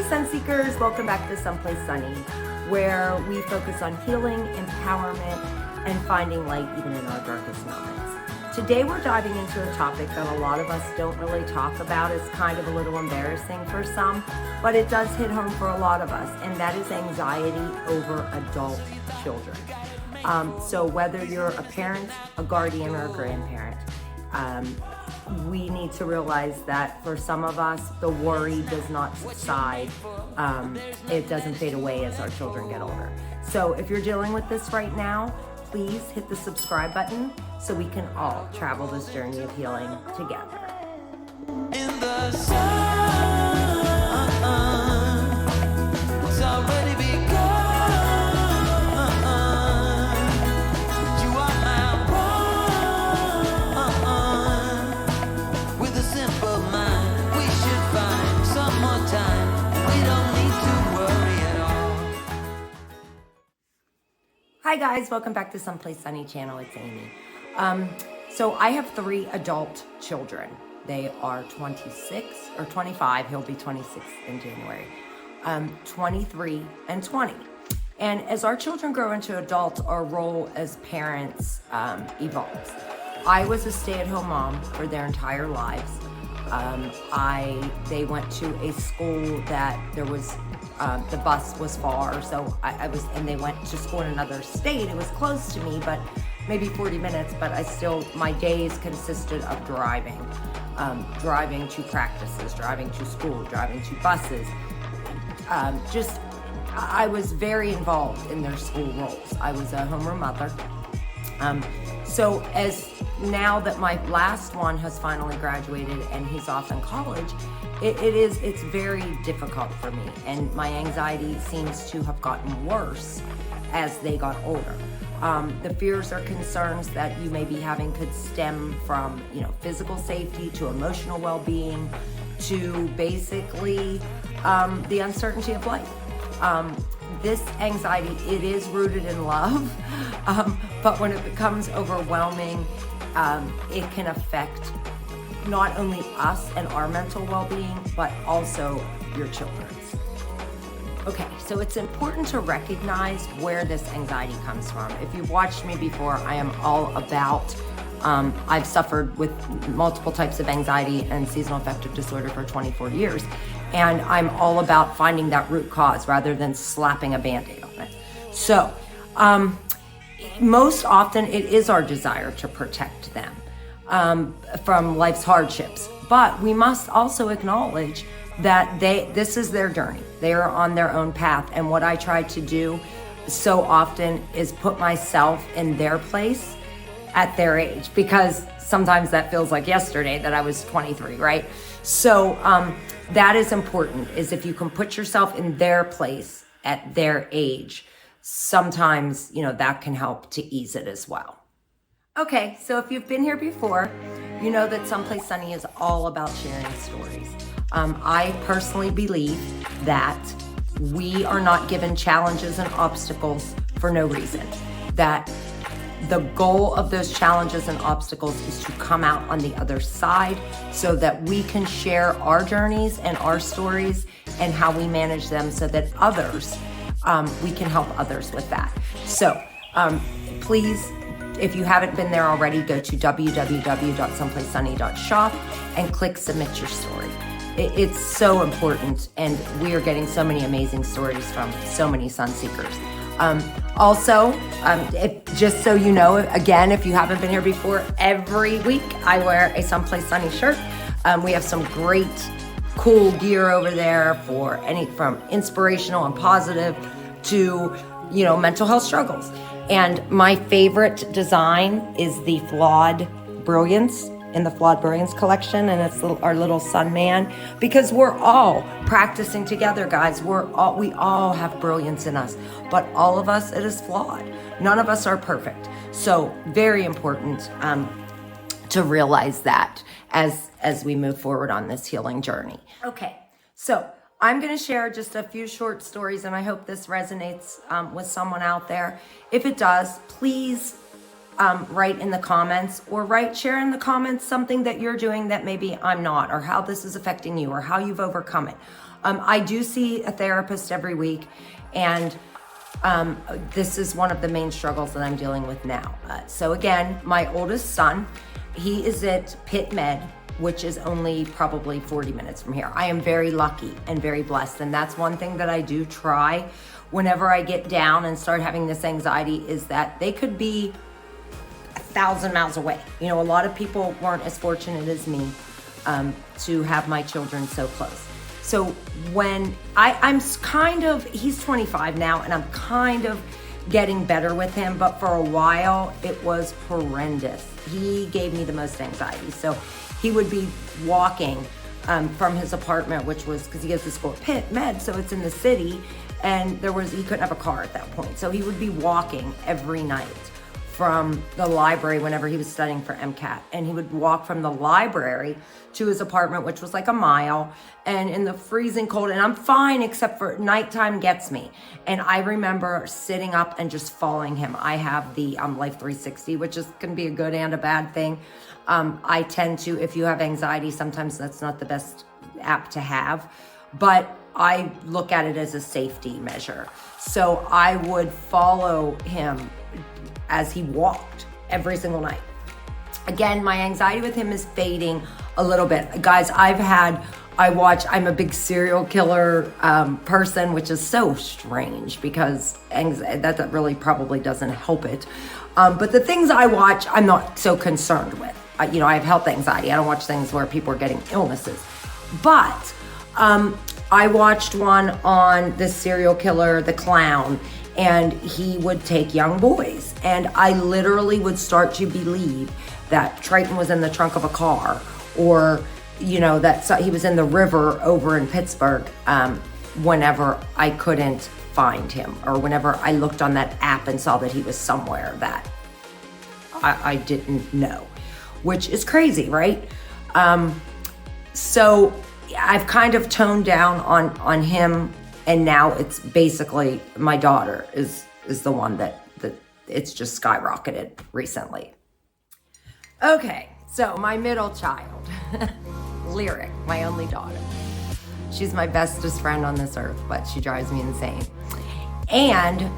Sunseekers, welcome back to Someplace Sunny, where we focus on healing, empowerment, and finding light even in our darkest moments. Today we're diving into a topic that a lot of us don't really talk about. It's kind of a little embarrassing for some, but it does hit home for a lot of us, and that is anxiety over adult children. So whether you're a parent, a guardian, or a grandparent, we need to realize that for some of us, the worry does not subside. It doesn't fade away as our children get older. So if you're dealing with this right now, please hit the subscribe button so we can all travel this journey of healing together. In the sun, it's already begun. You are my one. With a simple mind, we should find some more time. We don't need to worry at all. Hi guys, welcome back to Someplace Sunny channel. It's Amy. So I have 3 adult children. They are 26 or 25. He'll be 26 in January. 23 and 20. And as our children grow into adults, our role as parents evolves. I was a stay-at-home mom for their entire lives. They went to a school that there was the bus was far, so and they went to school in another state. It was close to me, but maybe 40 minutes, but my days consisted of driving to practices, driving to school, driving to buses. I was very involved in their school roles. I was a homeroom mother. So as now that my last one has finally graduated and he's off in college, it's very difficult for me, and my anxiety seems to have gotten worse as they got older. The fears or concerns that you may be having could stem from, physical safety to emotional well-being to basically the uncertainty of life. This anxiety, it is rooted in love, but when it becomes overwhelming, it can affect not only us and our mental well-being, but also your children's. Okay, so it's important to recognize where this anxiety comes from. If you've watched me before, I am all about, I've suffered with multiple types of anxiety and seasonal affective disorder for 24 years. And I'm all about finding that root cause rather than slapping a Band-Aid on it. So, most often it is our desire to protect them from life's hardships. But we must also acknowledge that this is their journey. They are on their own path. And what I try to do so often is put myself in their place at their age, because sometimes that feels like yesterday that I was 23, right? So that is important, is if you can put yourself in their place at their age, sometimes, that can help to ease it as well. Okay, so if you've been here before, you know that Someplace Sunny is all about sharing stories. I personally believe that we are not given challenges and obstacles for no reason. That the goal of those challenges and obstacles is to come out on the other side so that we can share our journeys and our stories and how we manage them so that we can help others with that. So please, if you haven't been there already, go to www.someplacesunny.shop and click submit your story. It's so important, and we are getting so many amazing stories from so many Sunseekers. Also, just so you know, again, if you haven't been here before, every week I wear a Someplace Sunny shirt. We have some great, cool gear over there for from inspirational and positive to, mental health struggles. And my favorite design is the Flawed Brilliance in the Flawed Brilliance collection, and it's our little sun man, because we're all practicing together, guys. We all have brilliance in us, but all of us, it is flawed. None of us are perfect. So very important to realize that as we move forward on this healing journey. Okay, so I'm going to share just a few short stories, and I hope this resonates with someone out there. If it does, please write in the comments, or share in the comments something that you're doing that maybe I'm not, or how this is affecting you, or how you've overcome it. I do see a therapist every week, and this is one of the main struggles that I'm dealing with now. So again, my oldest son, he is at Pitt Med, which is only probably 40 minutes from here. I am very lucky and very blessed, and that's one thing that I do try whenever I get down and start having this anxiety, is that they could be 1,000 miles away. You know, a lot of people weren't as fortunate as me to have my children so close. So when I'm kind of, he's 25 now, and I'm kind of getting better with him, but for a while it was horrendous. He gave me the most anxiety. So he would be walking from his apartment, which was, because he goes to school at Pitt Med, so it's in the city, and he couldn't have a car at that point. So he would be walking every night from the library whenever he was studying for MCAT. And he would walk from the library to his apartment, which was like a mile, and in the freezing cold, and I'm fine except for nighttime gets me. And I remember sitting up and just following him. I have the Life 360, which can be a good and a bad thing. I tend to, if you have anxiety, sometimes that's not the best app to have, but I look at it as a safety measure. So I would follow him as he walked every single night. Again, my anxiety with him is fading a little bit. Guys, I'm a big serial killer person, which is so strange because that really probably doesn't help it. But the things I watch, I'm not so concerned with. I have health anxiety. I don't watch things where people are getting illnesses. But I watched one on the serial killer, the clown, and he would take young boys. And I literally would start to believe that Triton was in the trunk of a car, or, that he was in the river over in Pittsburgh whenever I couldn't find him, or whenever I looked on that app and saw that he was somewhere that I didn't know, which is crazy, right? So I've kind of toned down on him, and now it's basically my daughter is the one that it's just skyrocketed recently. Okay, so my middle child, Lyric, my only daughter. She's my bestest friend on this earth, but she drives me insane. And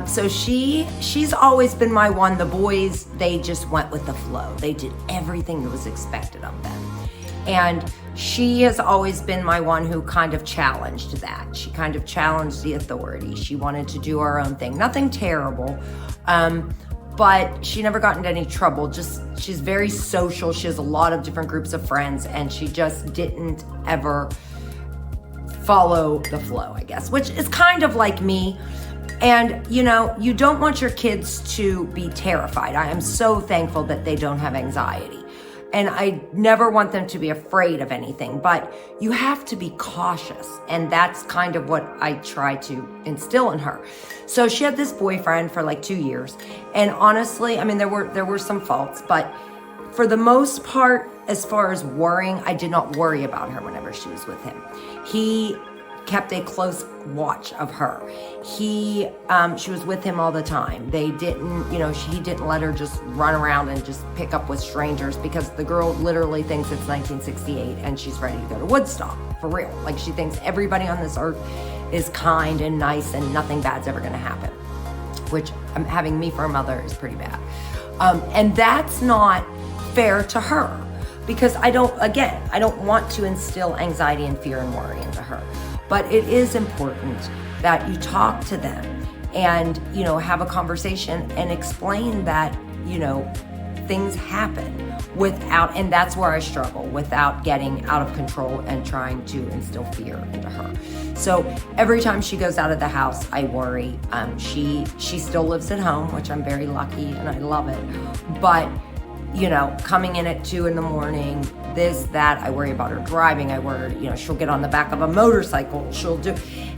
so she's always been my one. The boys, they just went with the flow. They did everything that was expected of them. And she has always been my one who kind of challenged that. She kind of challenged the authority. She wanted to do her own thing. Nothing terrible, but she never got into any trouble. She's very social. She has a lot of different groups of friends, and she just didn't ever follow the flow, I guess, which is kind of like me. And, you don't want your kids to be terrified. I am so thankful that they don't have anxiety. And I never want them to be afraid of anything, but you have to be cautious. And that's kind of what I try to instill in her. So she had this boyfriend for like 2 years. And honestly, I mean, there were some faults, but for the most part, as far as worrying, I did not worry about her whenever she was with him. He kept a close watch of her. She was with him all the time. They didn't, he didn't let her just run around and just pick up with strangers, because the girl literally thinks it's 1968 and she's ready to go to Woodstock, for real. Like, she thinks everybody on this earth is kind and nice and nothing bad's ever gonna happen, which having me for a mother is pretty bad. And that's not fair to her, because I don't want to instill anxiety and fear and worry into her. But it is important that you talk to them and, have a conversation and explain that, things happen and that's where I struggle, without getting out of control and trying to instill fear into her. So every time she goes out of the house, I worry. She still lives at home, which I'm very lucky and I love it. But, coming in at 2 a.m, that, I worry about her driving. I worry, she'll get on the back of a motorcycle. She'll do,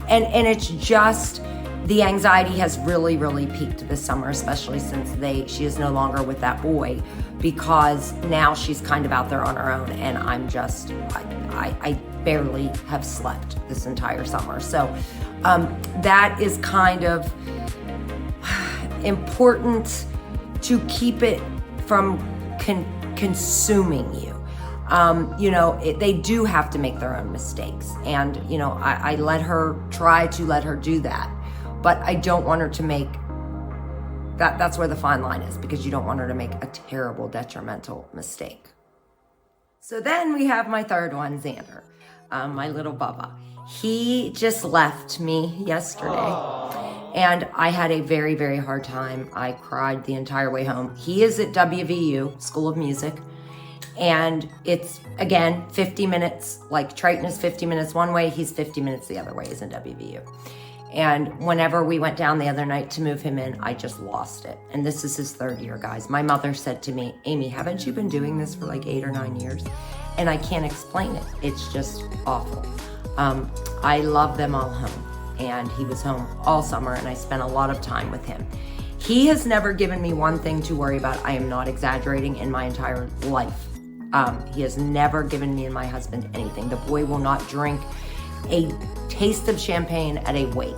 and it's just, the anxiety has really, really peaked this summer, especially since she is no longer with that boy, because now she's kind of out there on her own, and I'm just, I barely have slept this entire summer. So that is kind of important to keep it from consuming you. They do have to make their own mistakes. And, I try to let her do that. But I don't want her to make, that's where the fine line is, because you don't want her to make a terrible, detrimental mistake. So then we have my third one, Xander, my little Bubba. He just left me yesterday. And I had a very, very hard time. I cried the entire way home. He is at WVU, School of Music. And it's, again, 50 minutes. Like Triton is 50 minutes one way. He's 50 minutes the other way. He's in WVU. And whenever we went down the other night to move him in, I just lost it. And this is his third year, guys. My mother said to me, Amy, haven't you been doing this for like 8 or 9 years? And I can't explain it. It's just awful. I love them all home. And he was home all summer, and I spent a lot of time with him. He has never given me one thing to worry about. I am not exaggerating, in my entire life. He has never given me and my husband anything. The boy will not drink a taste of champagne at a wake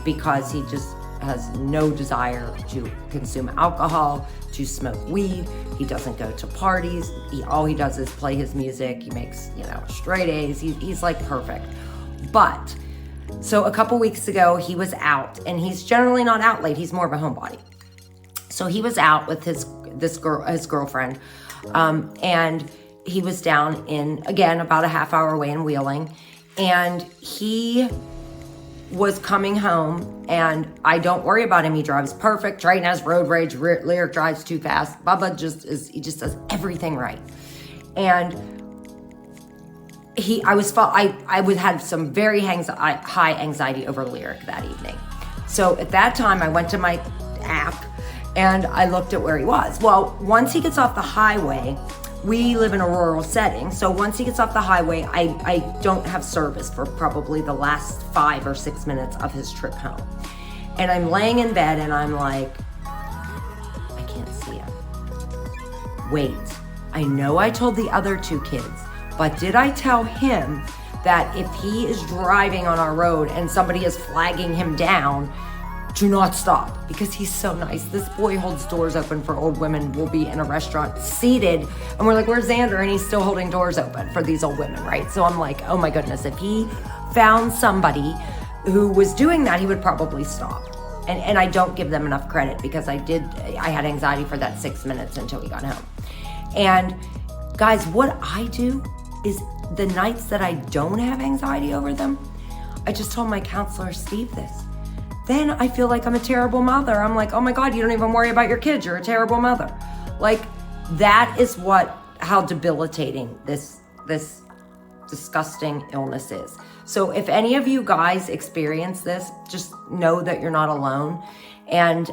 because he just has no desire to consume alcohol, to smoke weed. He doesn't go to parties. All he does is play his music. He makes, straight A's. He's like perfect. But so a couple weeks ago, he was out, and he's generally not out late. He's more of a homebody. So he was out with his girlfriend, and he was down in, again, about a half hour away in Wheeling, and he was coming home, and I don't worry about him. He drives perfect. Triton has road rage. Lyric drives too fast. Bubba he just does everything right. And I would have some very high anxiety over Lyric that evening. So at that time, I went to my app and I looked at where he was. Well, once he gets off the highway, we live in a rural setting. So once he gets off the highway, I don't have service for probably the last 5 or 6 minutes of his trip home. And I'm laying in bed and I'm like, I can't see him. Wait, I know I told the other 2 kids, but did I tell him that if he is driving on our road and somebody is flagging him down, do not stop? Because he's so nice. This boy holds doors open for old women. We'll be in a restaurant seated and we're like, where's Xander? And he's still holding doors open for these old women, right? So I'm like, oh my goodness, if he found somebody who was doing that, he would probably stop. And I don't give them enough credit because I had anxiety for that 6 minutes until we got home. And guys, what I do is the nights that I don't have anxiety over them, I just told my counselor, Steve, this. Then I feel like I'm a terrible mother. I'm like, oh my God, you don't even worry about your kids. You're a terrible mother. Like, that is how debilitating this disgusting illness is. So if any of you guys experience this, just know that you're not alone. And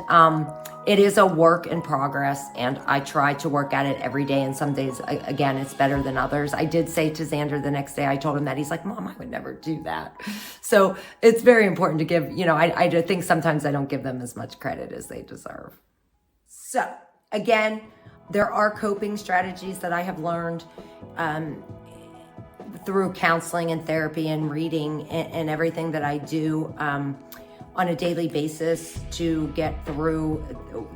it is a work in progress, and I try to work at it every day. And some days, again, it's better than others. I did say to Xander the next day, I told him that. He's like, Mom, I would never do that. So it's very important to give, I do think sometimes I don't give them as much credit as they deserve. So again, there are coping strategies that I have learned through counseling and therapy and reading and everything that I do on a daily basis to get through,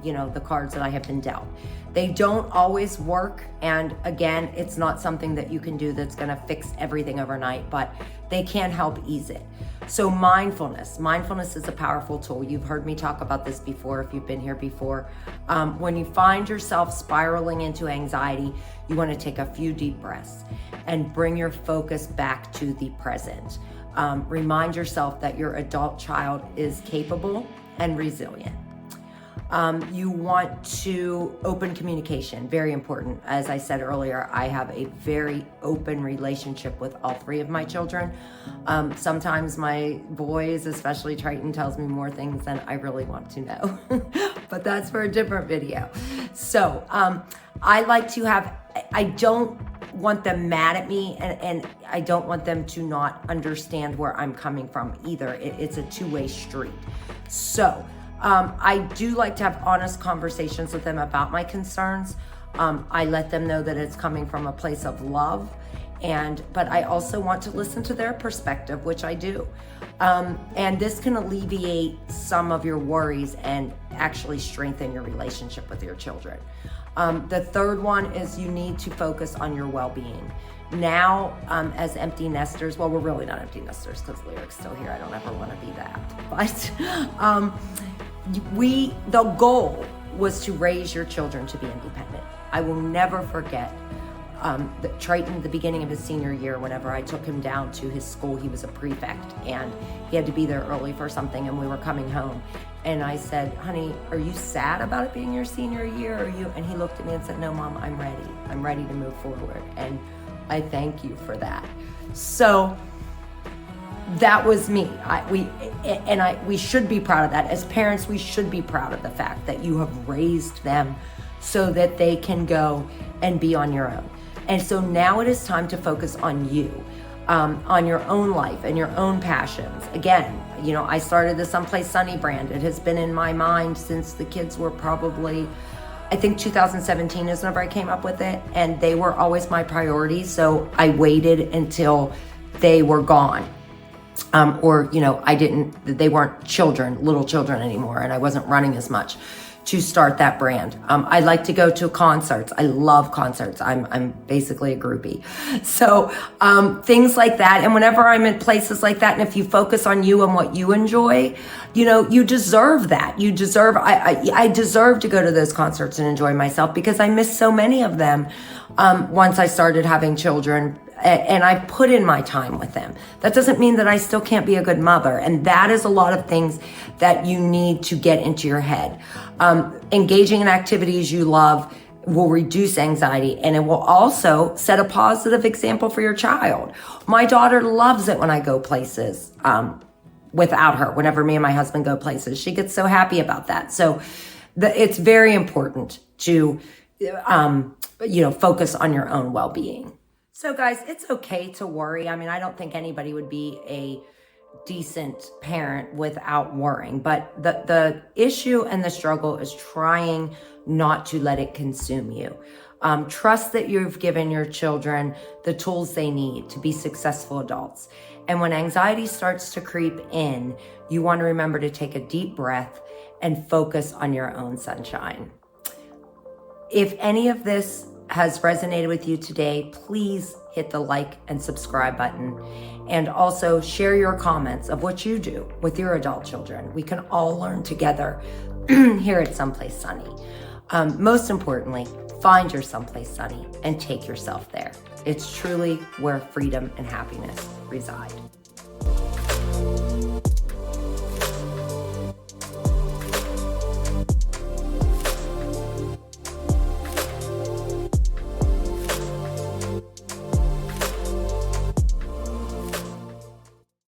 the cards that I have been dealt. They don't always work. And again, it's not something that you can do that's gonna fix everything overnight, but they can help ease it. So mindfulness is a powerful tool. You've heard me talk about this before if you've been here before. When you find yourself spiraling into anxiety, you wanna take a few deep breaths and bring your focus back to the present. Remind yourself that your adult child is capable and resilient. You want to open communication, very important. As I said earlier, I have a very open relationship with all 3 of my children. Sometimes my boys, especially Triton, tells me more things than I really want to know, but that's for a different video. So I like to I don't want them mad at me, and I don't want them to not understand where I'm coming from either. It's a two-way street. So I do like to have honest conversations with them about my concerns. I let them know that it's coming from a place of love But I also want to listen to their perspective, which I do. And this can alleviate some of your worries and actually strengthen your relationship with your children. The third one is you need to focus on your well-being. Now, as empty nesters, well, we're really not empty nesters because Lyric's still here. I don't ever want to be that. But the goal was to raise your children to be independent. I will never forget Triton, at the beginning of his senior year, whenever I took him down to his school, he was a prefect and he had to be there early for something, and we were coming home. And I said, honey, are you sad about it being your senior year? And he looked at me and said, no, Mom, I'm ready. I'm ready to move forward. And I thank you for that. So that was me. We should be proud of that. As parents, we should be proud of the fact that you have raised them so that they can go and be on your own. And so now it is time to focus on you, on your own life and your own passions. Again, I started the Someplace Sunny brand. It has been in my mind since the kids were probably, I think 2017 is whenever I came up with it, and they were always my priority. So I waited until they were gone. They weren't little children anymore, and I wasn't running as much to start that brand. I like to go to concerts. I love concerts. I'm basically a groupie. So things like that. And whenever I'm in places like that, and if you focus on you and what you enjoy, you deserve that. I deserve to go to those concerts and enjoy myself because I missed so many of them once I started having children. And I put in my time with them. That doesn't mean that I still can't be a good mother. And that is a lot of things that you need to get into your head. Engaging in activities you love will reduce anxiety, and it will also set a positive example for your child. My daughter loves it when I go places without her. Whenever me and my husband go places, she gets so happy about that. So it's very important to focus on your own well-being. So guys, it's okay to worry. I don't think anybody would be a decent parent without worrying, but the issue and the struggle is trying not to let it consume you. Trust that you've given your children the tools they need to be successful adults. And when anxiety starts to creep in, you want to remember to take a deep breath and focus on your own sunshine. If any of this has resonated with you today, please hit the like and subscribe button, and also share your comments of what you do with your adult children. We can all learn together here at Someplace Sunny. Most importantly, find your Someplace Sunny and take yourself there. It's truly where freedom and happiness reside.